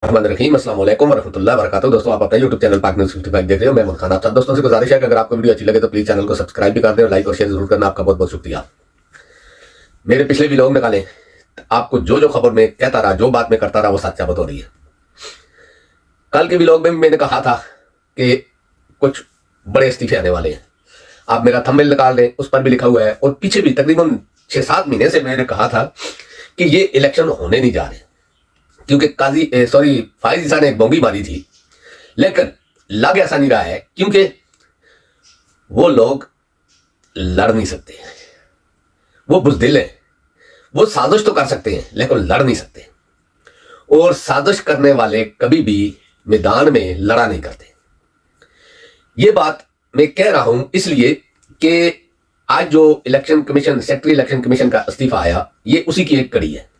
रहीम अस्सलाम वालेकुम वरहमतुल्लाहि वबरकातुहू। दोस्तों, आप अपना YouTube चैनल पाक न्यूज़ 55 देख रहे हो। मैं मुल्क खान। आप सब दोस्तों से गुजारिश है कि अगर आपको वीडियो अच्छी लगे तो प्लीज चैनल को सब्सक्राइब भी कर दें और लाइक और शेयर जरूर करना। आपका बहुत बहुत शुक्रिया। मेरे पिछले व्लॉग निकालें, आपको जो जो खबर में कहता रहा, जो बात में करता रहा, वो सच साबित हो रही है। कल के व्लॉग में मैंने कहा था कि कुछ बड़े इस्तीफे आने वाले हैं। आप मेरा थंबनेल निकाल लें, उस पर भी लिखा हुआ है। और पीछे भी तकरीबन 6-7 महीने से मैंने कहा था कि ये इलेक्शन होने नहीं जा रहे, क्योंकि फाइज ईसा ने एक बोंगी मारी थी, लेकिन लग ऐसा नहीं रहा है, क्योंकि वो लोग लड़ नहीं सकते। वो बुज़दिल हैं। वो साजिश तो कर सकते हैं लेकिन लड़ नहीं सकते, और साजिश करने वाले कभी भी मैदान में लड़ा नहीं करते। ये बात मैं कह रहा हूं इसलिए कि आज जो election commission, secretary election commission का इस्तीफा आया, ये उसी की एक कड़ी है।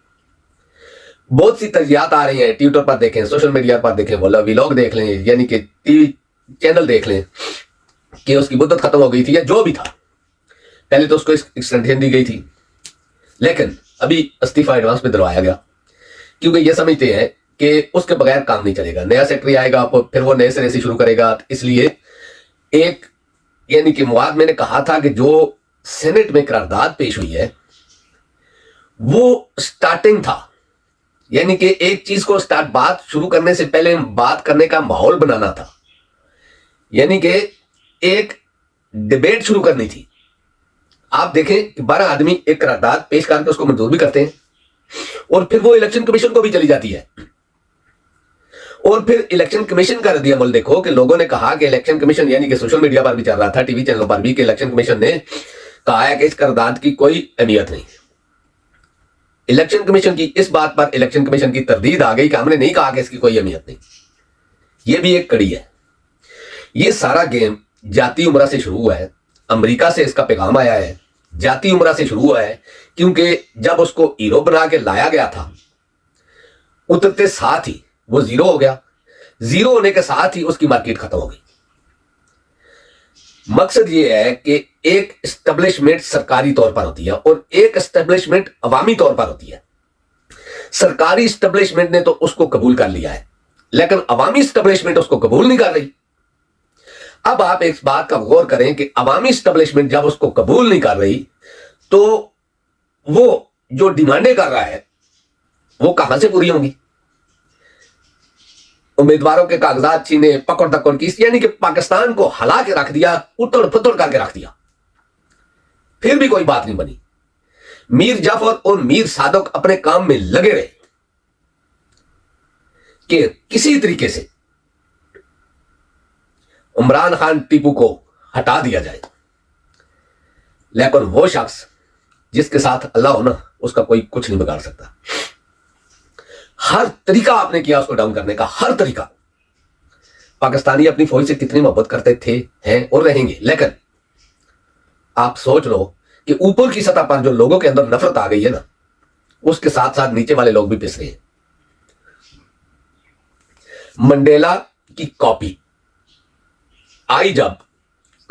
बहुत सी तजियात आ रही हैं, ट्विटर पर देखें, सोशल मीडिया पर देखें, व्लॉग देख लें, यानी कि टीवी चैनल देख लें कि उसकी मुद्दत खत्म हो गई थी या जो भी था। पहले तो उसको एक्सटेंशन दी गई थी, लेकिन अभी इस्तीफा एडवांस में दिलवाया गया, क्योंकि ये समझते हैं कि उसके बगैर काम नहीं चलेगा। नया सेक्रेटरी आएगा, फिर वो नए सिरे से शुरू करेगा। इसलिए एक, यानी कि मुआद मैंने कहा था कि जो सेनेट में करारदाद पेश हुई है वो स्टार्टिंग था, यानी कि एक चीज को बात शुरू करने से पहले बात करने का माहौल बनाना था, यानी कि एक डिबेट शुरू करनी थी। आप देखें कि 12 आदमी एक करारदाद पेश करके उसको मंजूर भी करते हैं, और फिर वो इलेक्शन कमीशन को भी चली जाती है। और फिर इलेक्शन कमीशन का रद्द-ए-अमल देखो कि लोगों ने कहा कि इलेक्शन कमीशन, यानी कि सोशल मीडिया पर भी चल रहा था, टीवी चैनलों पर भी, कि इलेक्शन कमीशन ने कहा है कि इस करारदाद की कोई अहमियत नहीं। इलेक्शन कमीशन की इस बात पर इलेक्शन कमीशन की तरदीद आ गई कि हमने नहीं कहा कि इसकी कोई अहमियत नहीं। यह भी एक कड़ी है। यह सारा गेम जाती उमरा से शुरू हुआ है। अमेरिका से इसका पैगाम आया है, जाती उमरा से शुरू हुआ है, क्योंकि जब उसको हीरो बना के लाया गया था, उतरते साथ ही वो जीरो हो गया। जीरो होने के साथ ही उसकी मार्केट खत्म हो गई। मकसद यह है कि एक एस्टेब्लिशमेंट सरकारी तौर पर होती है और एक एस्टेब्लिशमेंट अवामी तौर पर होती है। सरकारी एस्टेब्लिशमेंट ने तो उसको कबूल कर लिया है, लेकिन अवामी एस्टेब्लिशमेंट उसको कबूल नहीं कर रही। अब आप इस बात का गौर करें कि अवामी एस्टेब्लिशमेंट जब उसको कबूल नहीं कर रही, तो वो जो डिमांडें कर रहा है वो कहां से पूरी होंगी? उम्मीदवारों के कागजात छीने, पकड़ दकड़ की, यानी कि पाकिस्तान को हला के रख दिया, उतड़ फुतड़ करके रख दिया, फिर भी कोई बात नहीं बनी। मीर जाफर और मीर सादक अपने काम में लगे रहे कि किसी तरीके से इमरान खान टीपू को हटा दिया जाए, लेकिन वो शख्स जिसके साथ अल्लाह हो ना, उसका कोई कुछ नहीं बिगाड़ सकता। हर तरीका आपने किया उसको डाउन करने का, हर तरीका। पाकिस्तानी अपनी फौज से कितनी मोहब्बत करते थे, हैं और रहेंगे, लेकिन आप सोच लो कि ऊपर की सतह पर जो लोगों के अंदर नफरत आ गई है ना, उसके साथ साथ नीचे वाले लोग भी पिस रहे हैं। मंडेला की कॉपी आई, जब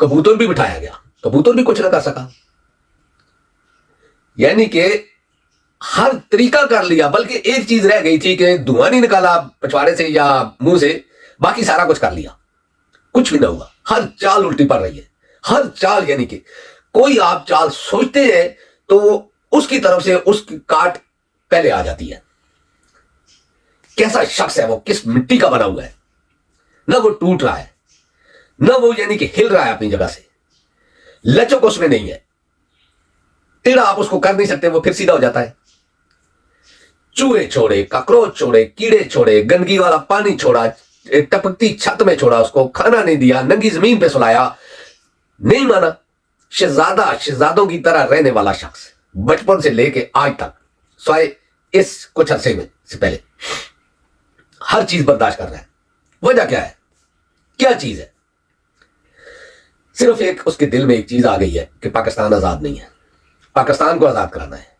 कबूतर भी बिठाया गया, कबूतर भी कुछ ना कर सका। यानी कि हर तरीका कर लिया, बल्कि एक चीज रह गई थी कि धुआं नहीं निकाला पिछवाड़े से या मुंह से, बाकी सारा कुछ कर लिया, कुछ भी ना हुआ। हर चाल उल्टी पड़ रही है, हर चाल, यानी कि कोई आप चाल सोचते हैं तो उसकी तरफ से उसकी काट पहले आ जाती है। कैसा शख्स है वो, किस मिट्टी का बना हुआ है, ना वो टूट रहा है, ना वो यानी कि हिल रहा है अपनी जगह से, लचक उसमें नहीं है। टेढ़ा आप उसको कर नहीं सकते, वो फिर सीधा हो जाता है। चूहे छोड़े, कॉकरोच छोड़े, कीड़े छोड़े, गंदगी वाला पानी छोड़ा, टपकती छत में छोड़ा, उसको खाना नहीं दिया, नंगी जमीन पे सुलाया, नहीं माना। शहजादों की तरह रहने वाला शख्स बचपन से लेके आज तक, स्वाय इस कुछ अरसे में से पहले, हर चीज बर्दाश्त कर रहा है। वजह क्या है, क्या चीज है? सिर्फ एक उसके दिल में एक चीज आ गई है कि पाकिस्तान आजाद नहीं है, पाकिस्तान को आजाद कराना है।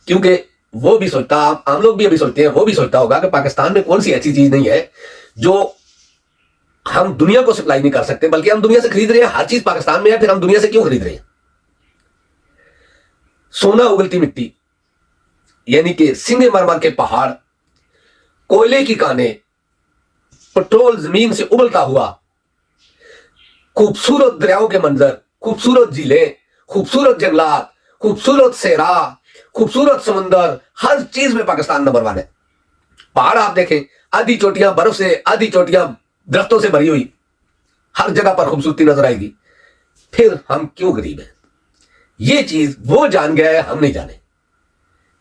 क्योंकि वो भी सोचता, आम लोग भी अभी सोचते हैं, वो भी सोचता होगा कि पाकिस्तान में कौन सी ऐसी चीज नहीं है जो हम दुनिया को सप्लाई नहीं कर सकते, बल्कि हम दुनिया से खरीद रहे हैं। हर चीज पाकिस्तान में है, फिर हम दुनिया से क्यों खरीद रहे हैं? सोना उगलती मिट्टी, यानी कि सिंगे मरमर के पहाड़, कोयले की कानें, पेट्रोल जमीन से उबलता हुआ, खूबसूरत दरियाओं के मंजर, खूबसूरत झीलें, खूबसूरत जंगलात, खूबसूरत सेहरा, खूबसूरत समुंदर, हर चीज में पाकिस्तान नंबर 1 है। पहाड़ आप देखें, आधी चोटियां बर्फ से, आधी चोटियां दरख्तों से भरी हुई, हर जगह पर खूबसूरती नजर आएगी। फिर हम क्यों गरीब हैं? ये चीज वो जान गया है, हम नहीं जाने।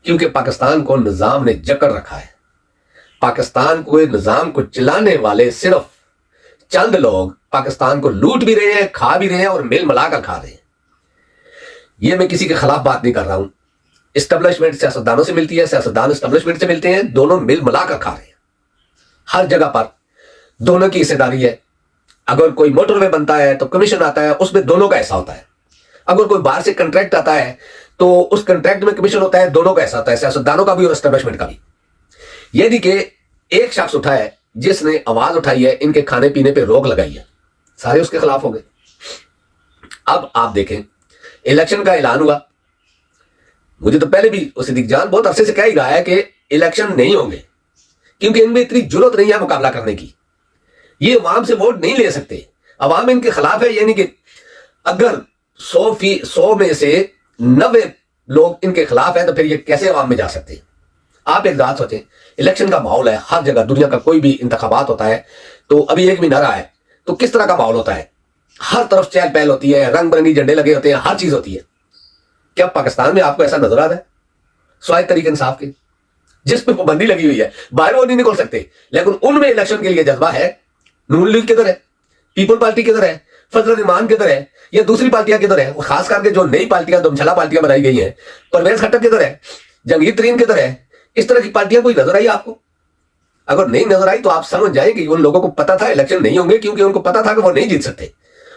क्योंकि पाकिस्तान को निजाम ने जकड़ रखा है। पाकिस्तान को निजाम को चलाने वाले सिर्फ चंद लोग पाकिस्तान को लूट भी रहे हैं, खा भी रहे हैं और मिल मिलाकर खा रहे हैं। ये मैं किसी के खिलाफ बात नहीं कर रहा हूं। एस्टेब्लिशमेंट सियासतदानों से मिलती है, सियासतदान एस्टेब्लिशमेंट से मिलते हैं, दोनों मिल मिलाकर खा रहे हैं। हर जगह पर दोनों की हिस्सेदारी है। अगर कोई मोटरवे बनता है तो कमीशन आता है, उसमें दोनों का हिस्सा होता है। अगर कोई बाहर से कंट्रैक्ट आता है तो उस कंट्रैक्ट में कमीशन होता है, दोनों का हिस्सा होता है, सियासतदानों का भी और एस्टेब्लिशमेंट का भी। यदि कि एक शख्स उठा है जिसने आवाज उठाई है, इनके खाने पीने पे रोक लगाई है, सारे उसके खिलाफ हो गए। अब आप देखें, इलेक्शन का ऐलान हुआ। मुझे तो पहले भी सिद्दीक जान बहुत अरसे से कह ही रहा है कि इलेक्शन नहीं होंगे, क्योंकि इनमें इतनी जरूरत नहीं है मुकाबला करने की। ये अवाम से वोट नहीं ले सकते, अवाम इनके खिलाफ है। यानी कि अगर 100 में से 90 लोग इनके खिलाफ है तो फिर ये कैसे अवाम में जा सकते हैं? आप एक बात सोचें, इलेक्शन का माहौल है हर जगह। दुनिया का कोई भी इंतखाबात होता है तो अभी 1 महीना रहा है तो किस तरह का माहौल होता है? हर तरफ चहल पहल होती है, रंग बिरंगी झंडे लगे होते हैं, हर चीज होती है। क्या पाकिस्तान में आपको ऐसा नजर आ रहा है? स्वायत्त तरीके इंसाफ के जिस पे पाबंदी लगी हुई है, बाहर वो नहीं निकल सकते, लेकिन उनमें इलेक्शन के लिए जज्बा है। नून लीग किधर है? पीपल पार्टी किधर है? फजल रहमान किधर है? या दूसरी पार्टियां किधर है? खास करके जो नई पार्टियां, दमछला पार्टियां बनाई गई हैं, परवेज खट्टर किधर है? जंगीर तरीन किधर है? इस तरह की पार्टियां कोई नजर आई आपको? अगर नहीं नजर आई तो आप समझ जाएंगे उन लोगों को पता था इलेक्शन नहीं होंगे, क्योंकि उनको पता था कि वो नहीं जीत सकते।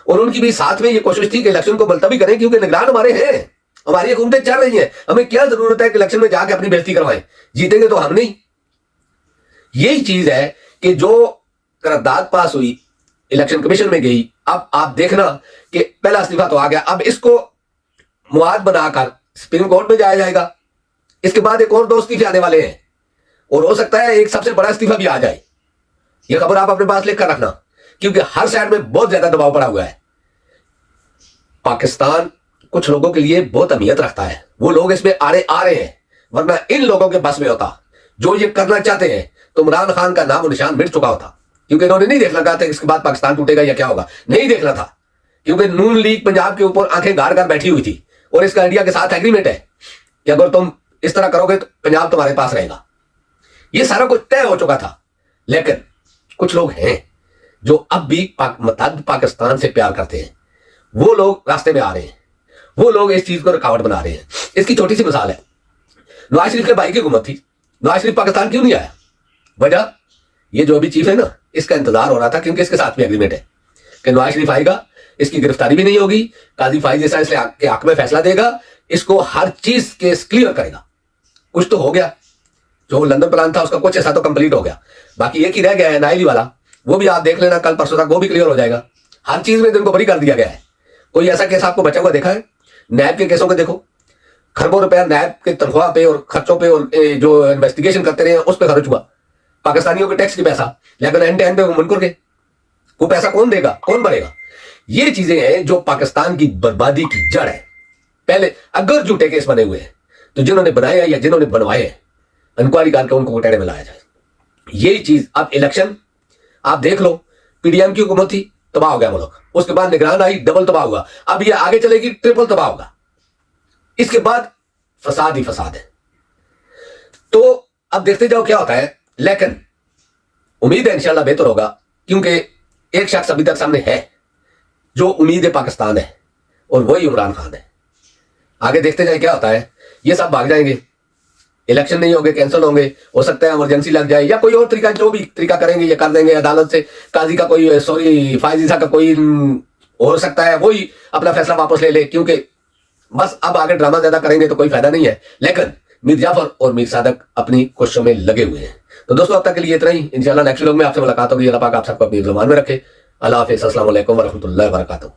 और उनकी भी साथ में ये कोशिश थी कि इलेक्शन को मुलतवी करें, क्योंकि निगरान हमारे हैं, हमारी हुकूमतें चल रही हैं। हमें क्या जरूरत है कि इलेक्शन में जाके अपनी बेइज्जती करवाएं? जीतेंगे तो हम नहीं। यही चीज है कि जो करारदाद पास हुई, इलेक्शन कमीशन में गई। अब आप देखना कि पहला इस्तीफा तो आ गया, अब इसको मुआद बनाकर सुप्रीम कोर्ट में जाया जाएगा। इसके बाद एक और 2 इस्तीफे आने वाले हैं, और हो सकता है एक सबसे बड़ा इस्तीफा भी आ जाए। यह खबर आप अपने पास लिख कर रखना, क्योंकि हर साइड में बहुत ज्यादा दबाव पड़ा हुआ है। पाकिस्तान कुछ लोगों के लिए बहुत अहमियत रखता है, वो लोग इसमें आ रहे हैं, वरना इन लोगों के बस में होता जो ये करना चाहते हैं तो इमरान खान का नाम और निशान मिट चुका होता। क्योंकि इन्होंने नहीं देखना था इसके बाद पाकिस्तान टूटेगा या क्या होगा, नहीं देखना था, क्योंकि नून लीग पंजाब के ऊपर आंखें गाड़ कर बैठी हुई थी। और इसका इंडिया के साथ एग्रीमेंट है कि अगर तुम इस तरह करोगे तो पंजाब तुम्हारे पास रहेगा। ये सारा कुछ तय हो चुका था। लेकिन कुछ लोग हैं जो अब भी पाकिस्तान से प्यार करते हैं, वो लोग रास्ते में आ रहे हैं, वो लोग इस चीज को रुकावट बना रहे हैं। इसकी छोटी सी मिसाल है, नवाज शरीफ के भाई की हुकूमत थी, नवाज शरीफ पाकिस्तान क्यों नहीं आया? वजह ये जो अभी चीफ है ना, इसका इंतजार हो रहा था, क्योंकि इसके साथ भी एग्रीमेंट है कि नवाज शरीफ आएगा, इसकी गिरफ्तारी भी नहीं होगी, काजी फाइज जैसा इसके हक में फैसला देगा, इसको हर चीज केस क्लियर करेगा। कुछ तो हो गया, जो लंदन प्लान था उसका कुछ ऐसा तो कंप्लीट हो गया, बाकी एक ही रह गया है नाइली वाला, वो भी आप देख लेना कल परसों तक, वो भी क्लियर हो जाएगा। हर चीज में इनको बरी कर दिया गया है। कोई ऐसा केस आपको बचा हुआ देखा है? नैब के केसों को देखो, खरबों रुपया नैब के तनख्वाह पे और खर्चों पे और जो इन्वेस्टिगेशन करते रहे उस पर खर्च हुआ, पाकिस्तानियों के टैक्स की पैसा, लेकिन एंड पे वो मुनकर के वो पैसा कौन देगा, कौन भरेगा? ये चीजें हैं जो पाकिस्तान की बर्बादी की जड़ है। पहले अगर झूठे केस बने हुए हैं तो जिन्होंने बनाए या जिन्होंने बनवाए इंक्वायरी करके उनको टेढ़े में लाया जाए। यही चीज अब इलेक्शन आप देख लो, पीडीएम की हुकूमत थी, तबाह हो गया मुल्क, उसके बाद निगरान आई, डबल तबाह हुआ, अब ये आगे चलेगी ट्रिपल तबाह होगा। इसके बाद फसाद ही फसाद है। तो अब देखते जाओ क्या होता है, लेकिन उम्मीद है इंशाल्लाह बेहतर होगा, क्योंकि एक शख्स अभी तक सामने है जो उम्मीद है पाकिस्तान है, और वही इमरान खान है। आगे देखते जाए क्या होता है। ये सब भाग जाएंगे, इलेक्शन नहीं होंगे, कैंसिल होंगे, हो सकता है इमरजेंसी लग जाए या कोई और तरीका, जो भी तरीका करेंगे ये कर देंगे। अदालत से काजी का कोई फाइज का कोई हो सकता है वही अपना फैसला वापस ले ले, क्योंकि बस अब आगे ड्रामा ज्यादा करेंगे तो कोई फायदा नहीं है। लेकिन मीर जाफर और मीर सादक अपनी कोशिशों में लगे हुए हैं। तो दोस्तों अब तक के लिए इतना ही, इंशाल्लाह नेक्स्ट व्लॉग में आपसे मुलाकात होगी। अल्लाह पाक आप सबको अपनी ज़ुबान में रखे। अल्लाह हाफिज़, अस्सलाम वालेकुम व रहमतुल्लाहि व बरकातहू।